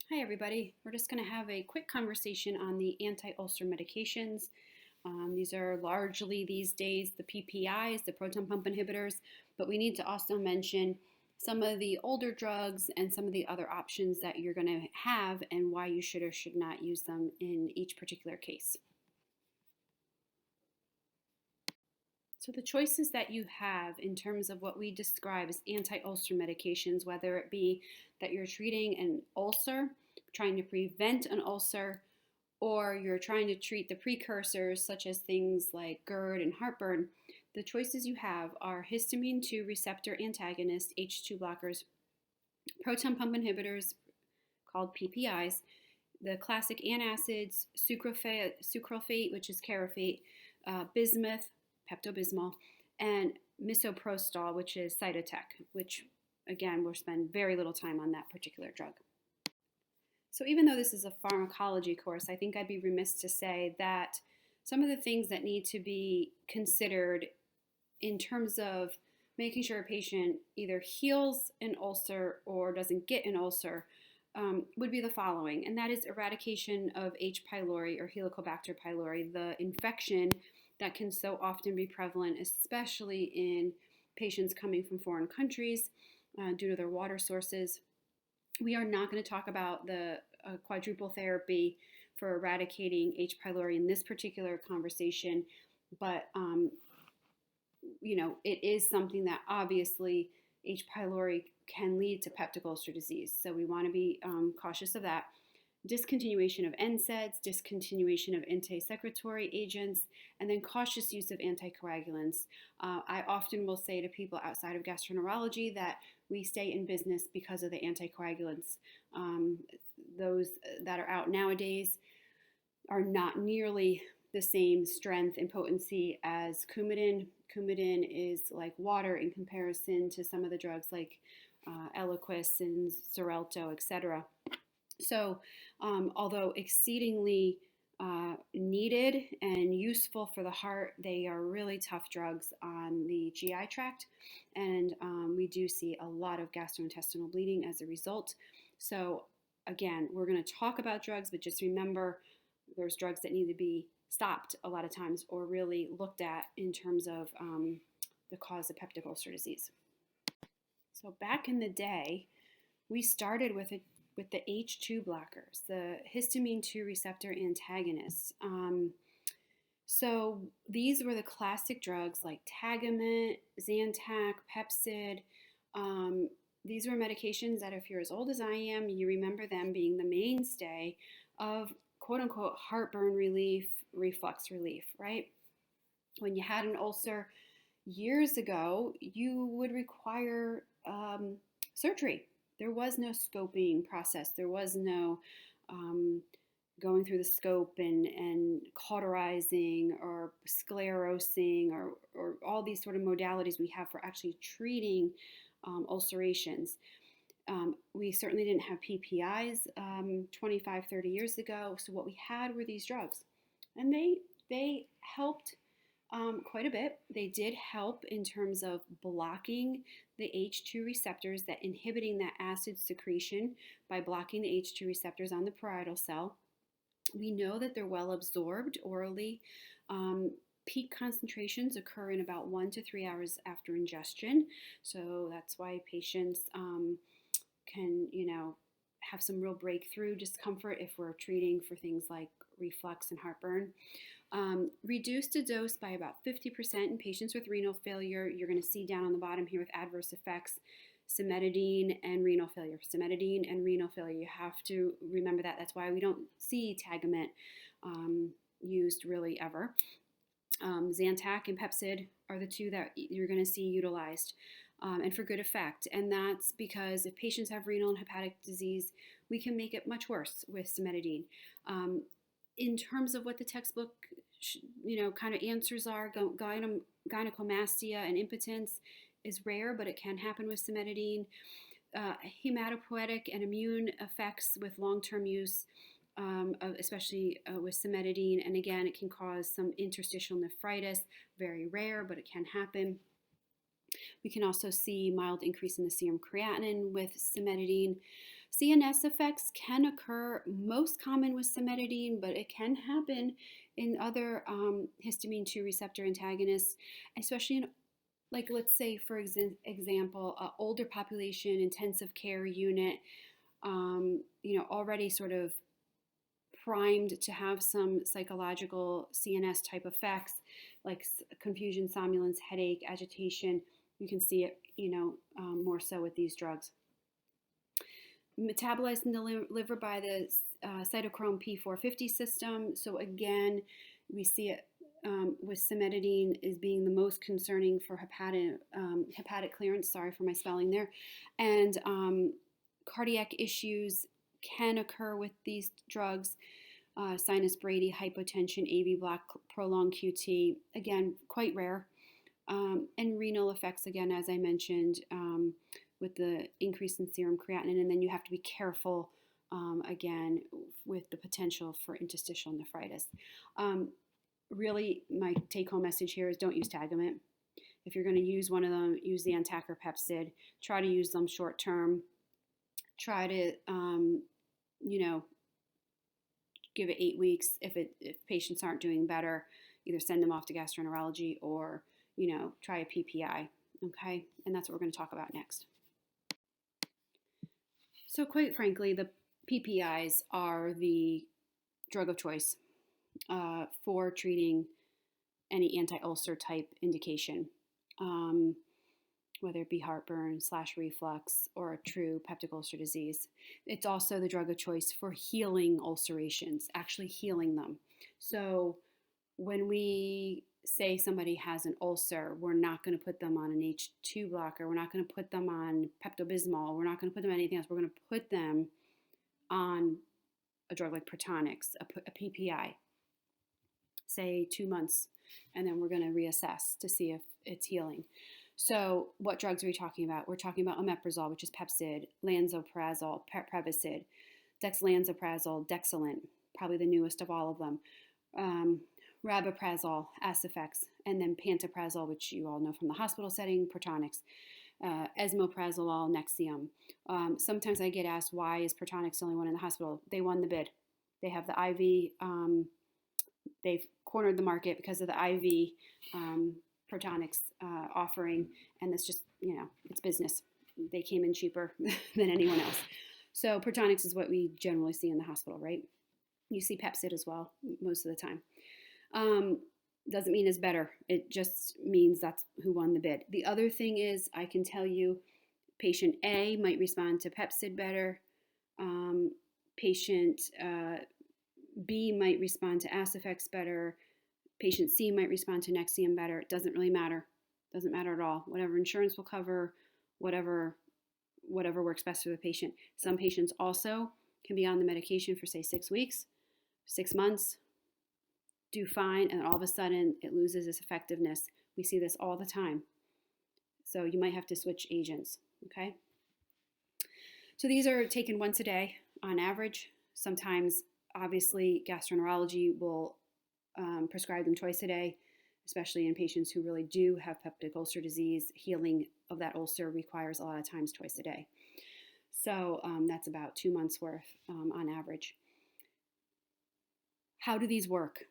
Hi, everybody. We're just going to have a quick conversation on the anti-ulcer medications. These are largely these days the PPIs, the proton pump inhibitors, but we need to also mention some of the older drugs and some of the other options that you're going to have and why you should or should not use them in each particular case. So the choices that you have in terms of what we describe as anti-ulcer medications, whether it be that you're treating an ulcer, trying to prevent an ulcer, or you're trying to treat the precursors such as things like GERD and heartburn, the choices you have are histamine 2 receptor antagonists, H2 blockers, proton pump inhibitors called PPIs, the classic antacids, sucralfate, which is carafate, bismuth, Pepto-Bismol, and misoprostol, which is Cytotec, which again, we'll spend very little time on that particular drug. So even though this is a pharmacology course, I think I'd be remiss to say that some of the things that need to be considered in terms of making sure a patient either heals an ulcer or doesn't get an ulcer would be the following, and that is eradication of H. pylori or Helicobacter pylori, the infection that can so often be prevalent, especially in patients coming from foreign countries due to their water sources. We are not going to talk about the quadruple therapy for eradicating H. pylori in this particular conversation, but it is something that obviously H. pylori can lead to peptic ulcer disease. So we want to be cautious of that. Discontinuation of NSAIDs, discontinuation of anti-secretory agents, and then cautious use of anticoagulants. I often will say to people outside of gastroenterology that we stay in business because of the anticoagulants. Those that are out nowadays are not nearly the same strength and potency as Coumadin. Coumadin is like water in comparison to some of the drugs like Eliquis and Xarelto, etc. So, although exceedingly needed and useful for the heart, they are really tough drugs on the GI tract, and we do see a lot of gastrointestinal bleeding as a result. So, again, we're going to talk about drugs, but just remember there's drugs that need to be stopped a lot of times or really looked at in terms of the cause of peptic ulcer disease. So, back in the day, we started with the H2 blockers, the histamine 2 receptor antagonists. So these were the classic drugs like Tagamet, Zantac, Pepcid. These were medications that if you're as old as I am, you remember them being the mainstay of quote unquote heartburn relief, reflux relief, right? When you had an ulcer years ago, you would require surgery. There was no scoping process. There was no going through the scope and cauterizing or sclerosing or all these sort of modalities we have for actually treating ulcerations. We certainly didn't have PPIs 25, 30 years ago. So what we had were these drugs. And they helped quite a bit. They did help in terms of blocking the H2 receptors, that inhibiting that acid secretion by blocking the H2 receptors on the parietal cell. We know that they're well absorbed orally. Peak concentrations occur in about 1 to 3 hours after ingestion. So that's why patients can, have some real breakthrough discomfort if we're treating for things like reflux and heartburn. Reduced the dose by about 50% in patients with renal failure. You're going to see down on the bottom here with adverse effects, cimetidine and renal failure. Cimetidine and renal failure, you have to remember that. That's why we don't see Tagamet used really ever. Zantac and Pepcid are the two that you're going to see utilized. And for good effect. And that's because if patients have renal and hepatic disease, we can make it much worse with cimetidine. In terms of what the textbook, kind of answers are, gynecomastia and impotence is rare, but it can happen with cimetidine. Hematopoietic and immune effects with long-term use, especially with cimetidine. And again, it can cause some interstitial nephritis, very rare, but it can happen. We can also see mild increase in the serum creatinine with cimetidine. CNS effects can occur, most common with cimetidine, but it can happen in other histamine 2 receptor antagonists, especially in, like, let's say, for example, older population, intensive care unit, already sort of primed to have some psychological CNS type effects like confusion, somnolence, headache, agitation. You can see it, more so with these drugs. Metabolized in the liver by the cytochrome P450 system. So again, we see it with cimetidine as being the most concerning for hepatic clearance. Sorry for my spelling there. And cardiac issues can occur with these drugs. Sinus brady, hypotension, AV block, prolonged QT, again, quite rare. And renal effects, again, as I mentioned, with the increase in serum creatinine. And then you have to be careful, again, with the potential for interstitial nephritis. Really, my take-home message here is don't use Tagamet. If you're going to use one of them, use the Antac or Pepcid. Try to use them short-term. Try to, give it 8 weeks. If patients aren't doing better, either send them off to gastroenterology or, try a PPI, okay? And that's what we're going to talk about next. So quite frankly, the PPIs are the drug of choice for treating any anti-ulcer type indication, whether it be heartburn / reflux or a true peptic ulcer disease. It's also the drug of choice for healing ulcerations, actually healing them. So when we say somebody has an ulcer, we're not going to put them on an H2 blocker. We're not going to put them on Pepto-Bismol. We're not going to put them on anything else. We're going to put them on a drug like Protonix, a PPI, say 2 months, and then we're going to reassess to see if it's healing. So what drugs are we talking about? We're talking about omeprazole, which is Pepcid, lansoprazole, Prevacid, dexlansoprazole, Dexilant, probably the newest of all of them, rabeprazole, Acifex, and then pantoprazole, which you all know from the hospital setting, Protonix, esmoprazolol, Nexium. Sometimes I get asked, why is Protonix the only one in the hospital? They won the bid. They have the IV. They've cornered the market because of the IV Protonix offering, and it's just, it's business. They came in cheaper than anyone else. So Protonix is what we generally see in the hospital, right? You see Pepcid as well most of the time. Doesn't mean it's better. It just means that's who won the bid. The other thing is, I can tell you, patient A might respond to Pepcid better. Patient B might respond to Acifex better. Patient C might respond to Nexium better. It doesn't really matter. Doesn't matter at all. Whatever insurance will cover, whatever works best for the patient. Some patients also can be on the medication for, say, 6 weeks, 6 months, do fine, and all of a sudden it loses its effectiveness. We see this all the time. So you might have to switch agents, okay? So these are taken once a day on average. Sometimes, obviously, gastroenterology will prescribe them twice a day, especially in patients who really do have peptic ulcer disease. Healing of that ulcer requires a lot of times twice a day. So that's about 2 months worth on average. How do these work?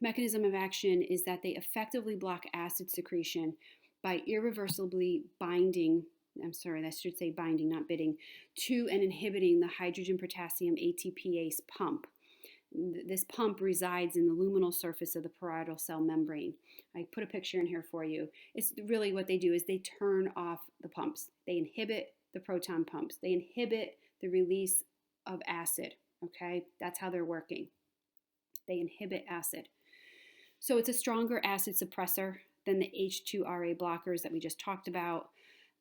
Mechanism of action is that they effectively block acid secretion by irreversibly binding, I should say binding, not bidding, to and inhibiting the hydrogen potassium ATPase pump. This pump resides in the luminal surface of the parietal cell membrane. I put a picture in here for you. It's really what they do is they turn off the pumps. They inhibit the proton pumps. They inhibit the release of acid, okay? That's how they're working. They inhibit acid. So it's a stronger acid suppressor than the H2RA blockers that we just talked about.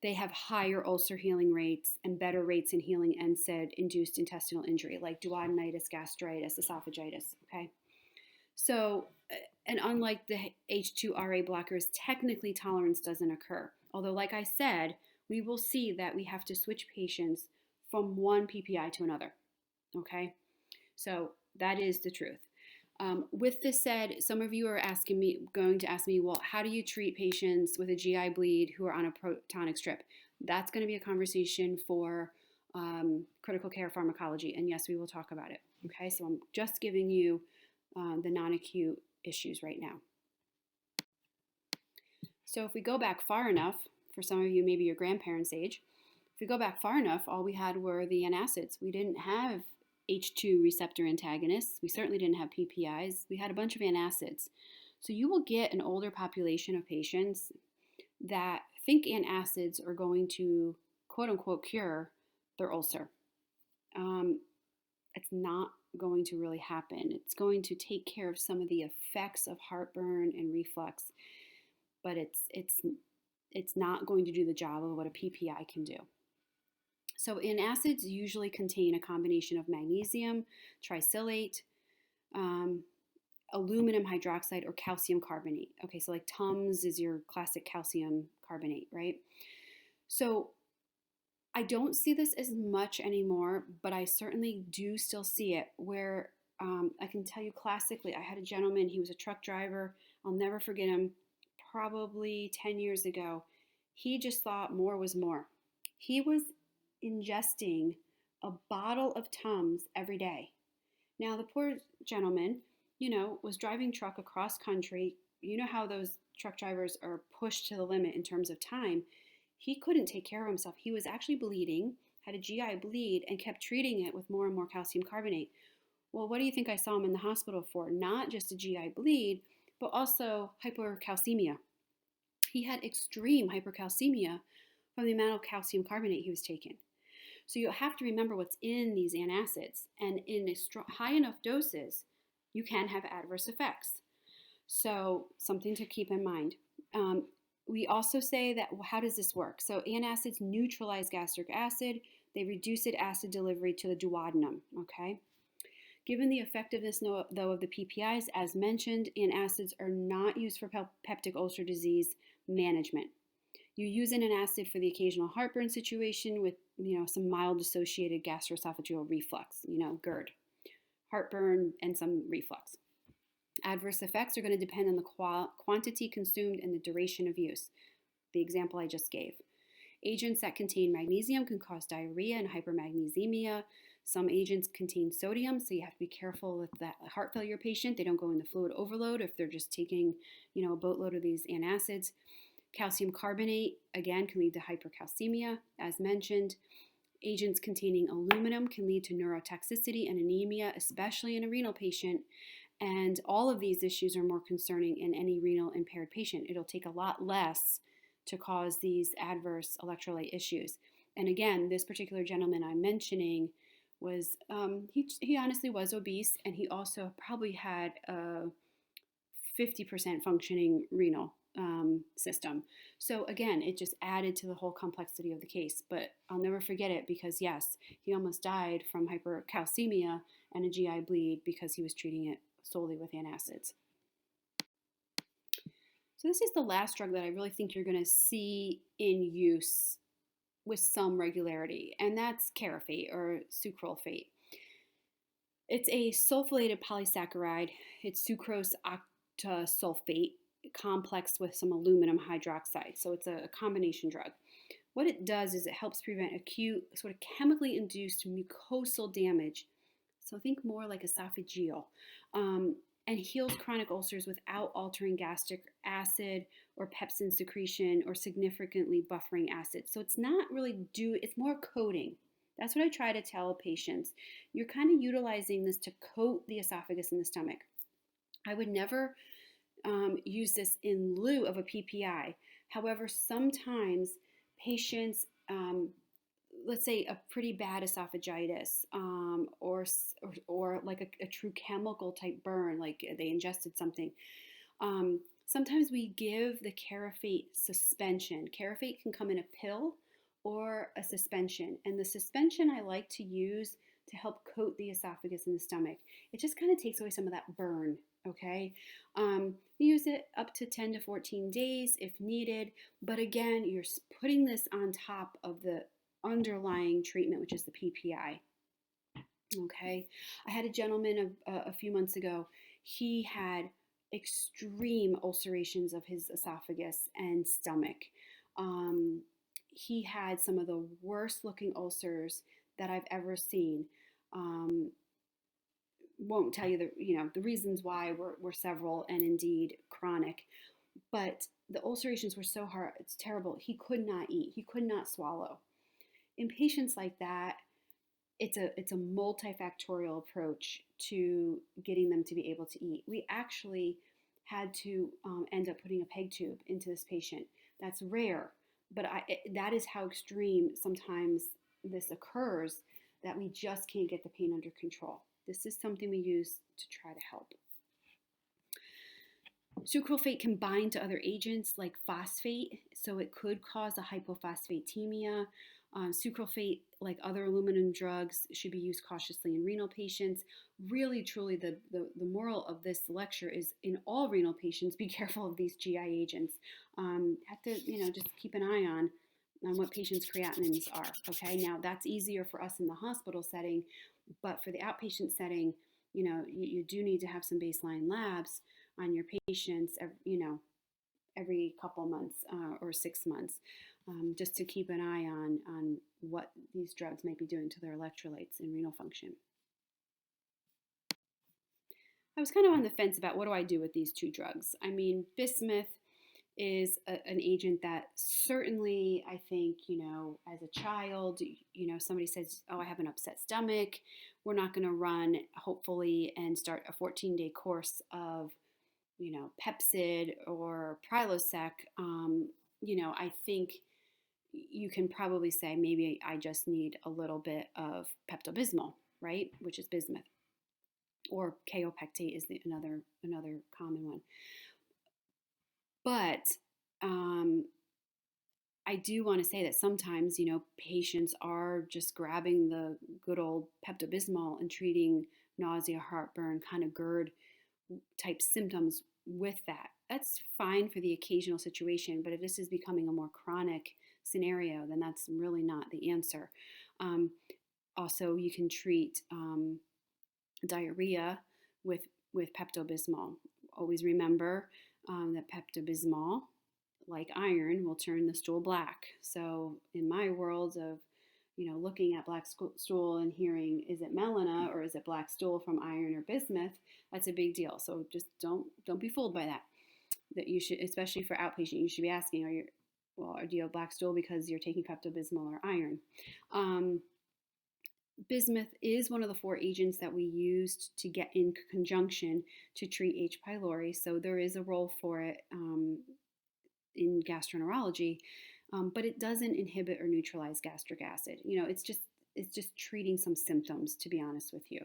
They have higher ulcer healing rates and better rates in healing NSAID-induced intestinal injury, like duodenitis, gastritis, esophagitis, okay? So, and unlike the H2RA blockers, technically tolerance doesn't occur. Although, like I said, we will see that we have to switch patients from one PPI to another, okay? So that is the truth. With this said, some of you are going to ask me, well, how do you treat patients with a GI bleed who are on a Protonix strip? That's going to be a conversation for critical care pharmacology, and yes, we will talk about it. Okay, so I'm just giving you the non-acute issues right now. So if we go back far enough, for some of you, maybe your grandparents' age, if we go back far enough, all we had were the antacids. We didn't have H2 receptor antagonists. We certainly didn't have PPIs. We had a bunch of antacids. So you will get an older population of patients that think antacids are going to quote unquote cure their ulcer. It's not going to really happen. It's going to take care of some of the effects of heartburn and reflux, but it's not going to do the job of what a PPI can do. So antacids usually contain a combination of magnesium, trisilate, aluminum hydroxide, or calcium carbonate. Okay, so like Tums is your classic calcium carbonate, right? So I don't see this as much anymore, but I certainly do still see it where I can tell you classically, I had a gentleman, he was a truck driver. I'll never forget him, probably 10 years ago. He just thought more was more. He was ingesting a bottle of Tums every day. Now, the poor gentleman, was driving truck across country. You know how those truck drivers are pushed to the limit in terms of time. He couldn't take care of himself. He was actually bleeding, had a GI bleed, and kept treating it with more and more calcium carbonate. Well, what do you think I saw him in the hospital for? Not just a GI bleed, but also hypercalcemia. He had extreme hypercalcemia from the amount of calcium carbonate he was taking. So you have to remember what's in these antacids, and in high enough doses, you can have adverse effects. So something to keep in mind. We also say that, well, how does this work? So antacids neutralize gastric acid. They reduce acid delivery to the duodenum, okay? Given the effectiveness, though, of the PPIs, as mentioned, antacids are not used for peptic ulcer disease management. You use an antacid for the occasional heartburn situation with, some mild associated gastroesophageal reflux, GERD, heartburn, and some reflux. Adverse effects are going to depend on the quantity consumed and the duration of use. The example I just gave. Agents that contain magnesium can cause diarrhea and hypermagnesemia. Some agents contain sodium, so you have to be careful with that heart failure patient. They don't go into fluid overload if they're just taking, a boatload of these antacids. Calcium carbonate, again, can lead to hypercalcemia, as mentioned. Agents containing aluminum can lead to neurotoxicity and anemia, especially in a renal patient. And all of these issues are more concerning in any renal impaired patient. It'll take a lot less to cause these adverse electrolyte issues. And again, this particular gentleman I'm mentioning was, he honestly was obese, and he also probably had a 50% functioning renal system. So again, it just added to the whole complexity of the case. But I'll never forget it because, yes, he almost died from hypercalcemia and a GI bleed because he was treating it solely with antacids. So this is the last drug that I really think you're going to see in use with some regularity, and that's carafate or sucralfate. It's a sulfolated polysaccharide. It's sucrose octasulfate complex with some aluminum hydroxide. So it's a combination drug. What it does is it helps prevent acute, sort of chemically induced mucosal damage. So think more like esophageal. And heals chronic ulcers without altering gastric acid or pepsin secretion or significantly buffering acid. So it's not really it's more coating. That's what I try to tell patients. You're kind of utilizing this to coat the esophagus and the stomach. I would never use this in lieu of a PPI. However, sometimes patients, let's say a pretty bad esophagitis, or like a true chemical type burn, like they ingested something. Sometimes we give the carafate suspension. Carafate can come in a pill or a suspension, and the suspension I like to use to help coat the esophagus and the stomach. It just kind of takes away some of that burn. Okay, we use it up to 10 to 14 days if needed, but again, you're putting this on top of the underlying treatment, which is the PPI. Okay, I had a gentleman a few months ago. He had extreme ulcerations of his esophagus and stomach. He had some of the worst looking ulcers that I've ever seen. Um, won't tell you the reasons why were several and indeed chronic, but the ulcerations were so hard, it's terrible. He could not eat, he could not swallow. In patients like that, it's a multifactorial approach to getting them to be able to eat. We actually had to end up putting a peg tube into this patient. That's rare, but that is how extreme sometimes this occurs, that we just can't get the pain under control. This is something we use to try to help. Sucralfate can bind to other agents like phosphate, so it could cause a hypophosphatemia. Sucralfate, like other aluminum drugs, should be used cautiously in renal patients. Really, truly, the moral of this lecture is in all renal patients, be careful of these GI agents. Have to, just keep an eye on what patients' creatinines are. Okay, now that's easier for us in the hospital setting, but for the outpatient setting, you do need to have some baseline labs on your patients, every couple months or 6 months, just to keep an eye on what these drugs might be doing to their electrolytes and renal function. I was kind of on the fence about what do I do with these two drugs. I mean, bismuth is an agent that certainly, I think, as a child, somebody says, oh, I have an upset stomach. We're not going to run, hopefully, and start a 14-day course of Pepcid or Prilosec. I think you can probably say maybe I just need a little bit of Pepto-Bismol, right, which is bismuth, or kaopectate is another common one. But I do want to say that sometimes, patients are just grabbing the good old Pepto-Bismol and treating nausea, heartburn, kind of GERD type symptoms with that. That's fine for the occasional situation, but if this is becoming a more chronic scenario, then that's really not the answer. Also, you can treat diarrhea with Pepto-Bismol. Always remember that Pepto-Bismol, like iron, will turn the stool black. So in my world of looking at black stool and hearing, is it melena or is it black stool from iron or bismuth? That's a big deal. So just don't be fooled by that. That you should, especially for outpatient, you should be asking, do you have black stool because you're taking Pepto-Bismol or iron? Bismuth is one of the 4 agents that we used to get in conjunction to treat H. pylori. So there is a role for it in gastroenterology. But it doesn't inhibit or neutralize gastric acid. It's just treating some symptoms, to be honest with you.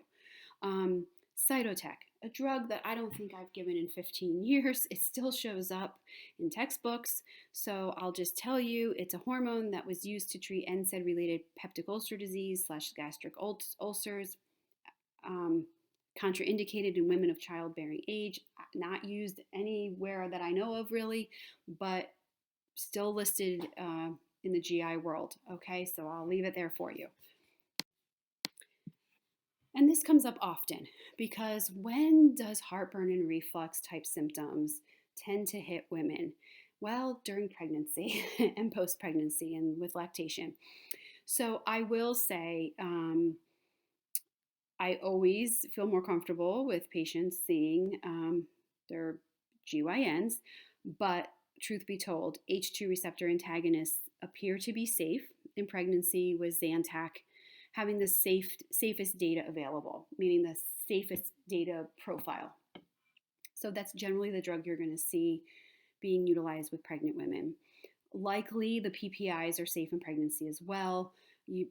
Cytotec, a drug that I don't think I've given in 15 years. It still shows up in textbooks. So I'll just tell you, it's a hormone that was used to treat NSAID-related peptic ulcer disease / gastric ulcers. Contraindicated in women of childbearing age. Not used anywhere that I know of, really, but still listed in the GI world. Okay, so I'll leave it there for you. And this comes up often because when does heartburn and reflux type symptoms tend to hit women? Well, during pregnancy and post-pregnancy and with lactation. So I will say I always feel more comfortable with patients seeing their GYNs, but truth be told, H2 receptor antagonists appear to be safe in pregnancy with Zantac having the safest data available, meaning the safest data profile. So that's generally the drug you're going to see being utilized with pregnant women. Likely the PPIs are safe in pregnancy as well,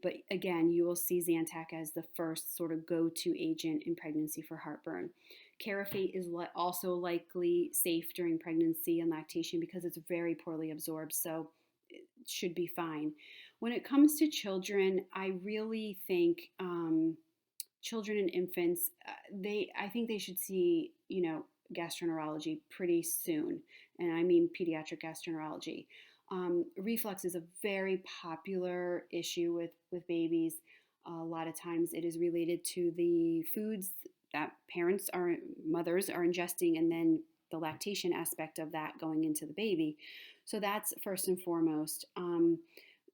but again, you will see Zantac as the first sort of go-to agent in pregnancy for heartburn. Carafate is also likely safe during pregnancy and lactation because it's very poorly absorbed, so it should be fine. When it comes to children, I really think children and infants, I think they should see, gastroenterology pretty soon, and I mean pediatric gastroenterology. Reflux is a very popular issue with babies. A lot of times it is related to the foods that mothers are ingesting, and then the lactation aspect of that going into the baby. So that's first and foremost.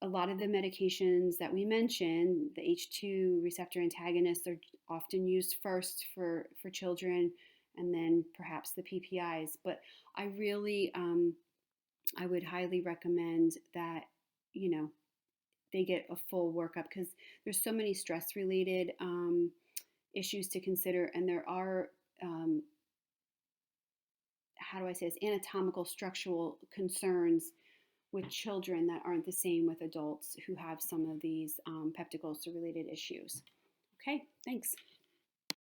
A lot of the medications that we mentioned, the H2 receptor antagonists, are often used first for children, and then perhaps the PPIs. But I really, I would highly recommend that, you know, they get a full workup because there's so many stress related issues to consider, and there are, how do I say this, anatomical structural concerns with children that aren't the same with adults who have some of these peptic ulcer related issues. Okay, thanks.